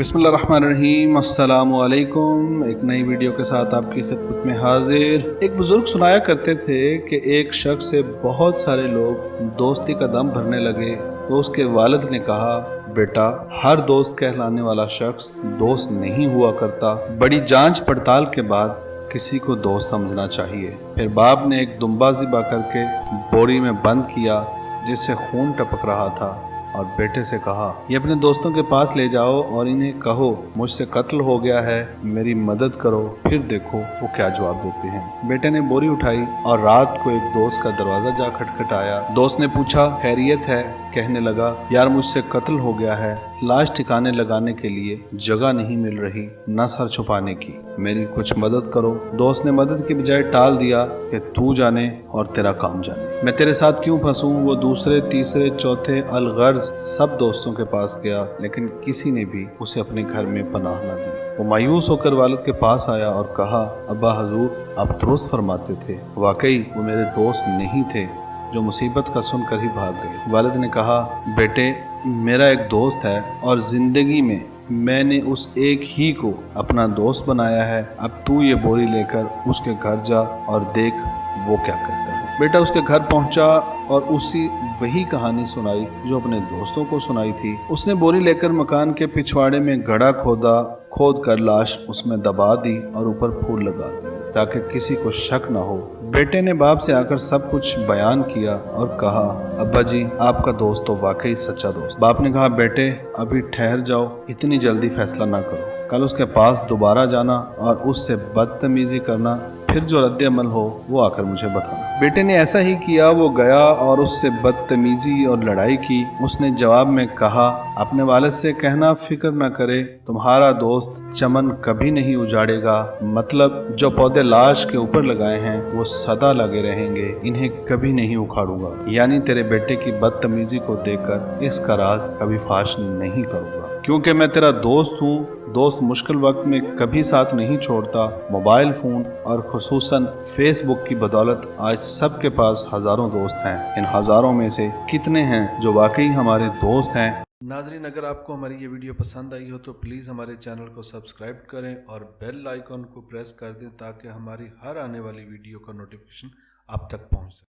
बिस्मिल्लाहिर्रहमानिर्रहीम, अस्सलामु अलैकुम। एक नई वीडियो के साथ आपकी खिदमत में हाजिर। एक बुजुर्ग सुनाया करते थे कि एक शख्स से बहुत सारे लोग दोस्ती का दम भरने लगे तो उसके वालिद ने कहा, बेटा, हर दोस्त कहलाने वाला शख्स दोस्त नहीं हुआ करता। बड़ी जांच पड़ताल के बाद किसी को दोस्त समझना चाहिए। फिर बाप ने एक दुम्बा ज़िबा करके बोरी में बंद किया जिससे खून टपक रहा था और बेटे से कहा, ये अपने दोस्तों के पास ले जाओ और इन्हें कहो मुझसे कत्ल हो गया है, मेरी मदद करो। फिर देखो वो क्या जवाब देते हैं। बेटे ने बोरी उठाई और रात को एक दोस्त का दरवाजा जा खटखटाया। दोस्त ने पूछा, खैरियत है? कहने लगा, यार मुझसे कत्ल हो गया है, लाश ठिकाने लगाने के लिए जगह नहीं मिल रही, न सर छुपाने की, मेरी कुछ मदद करो। दोस्त ने मदद की बजाय टाल दिया कि तू जाने और तेरा काम जाने, मैं तेरे साथ क्यों फंसूं। वो दूसरे तीसरे चौथे अलगर्ज सब दोस्तों के पास गया, लेकिन किसी ने भी उसे अपने घर में पनाह न दी। वो मायूस होकर वालिद के पास आया और कहा, अब्बा हजूर, आप दुरुस्त फरमाते थे, वाकई वो मेरे दोस्त नहीं थे जो मुसीबत का सुनकर ही भाग गए। वालिद ने कहा, बेटे, मेरा एक दोस्त है और जिंदगी में मैंने उस एक ही को अपना दोस्त बनाया है। अब तू ये बोरी लेकर उसके घर जा और देख वो क्या करता है। बेटा उसके घर पहुंचा और उसी वही कहानी सुनाई जो अपने दोस्तों को सुनाई थी। उसने बोरी लेकर मकान के पिछवाड़े में गड्ढा खोद कर लाश उसमें दबा दी और ऊपर फूल लगा दिए ताकि किसी को शक न हो। बेटे ने बाप से आकर सब कुछ बयान किया और कहा, अब्बा जी, आपका दोस्त तो वाकई सच्चा दोस्त। बाप ने कहा, बेटे अभी ठहर जाओ, इतनी जल्दी फैसला ना करो। कल उसके पास दोबारा जाना और उससे बदतमीजी करना, फिर जो रद्द अमल हो वो आकर मुझे बताना। बेटे ने ऐसा ही किया। वो गया और उससे बदतमीजी और लड़ाई की। उसने जवाब में कहा, अपने वालिद से कहना फिक्र न करे, तुम्हारा दोस्त चमन कभी नहीं उजाड़ेगा। मतलब जो पौधे लाश के ऊपर लगाए हैं वो सदा लगे रहेंगे, इन्हें कभी नहीं उखाड़ूंगा। यानी तेरे बेटे की बदतमीजी को देखकर इसका राज कभी फाश नहीं करूंगा, क्योंकि मैं तेरा दोस्त हूँ। दोस्त मुश्किल वक्त में कभी साथ नहीं छोड़ता। मोबाइल फ़ोन और खुसूसन फेसबुक की बदौलत आज सबके पास हज़ारों दोस्त हैं। इन हज़ारों में से कितने हैं जो वाकई हमारे दोस्त हैं। नाज़रीन, अगर आपको हमारी ये वीडियो पसंद आई हो तो प्लीज़ हमारे चैनल को सब्सक्राइब करें और बेल आइकन को प्रेस कर दें ताकि हमारी हर आने वाली वीडियो का नोटिफिकेशन आप तक पहुँच सके।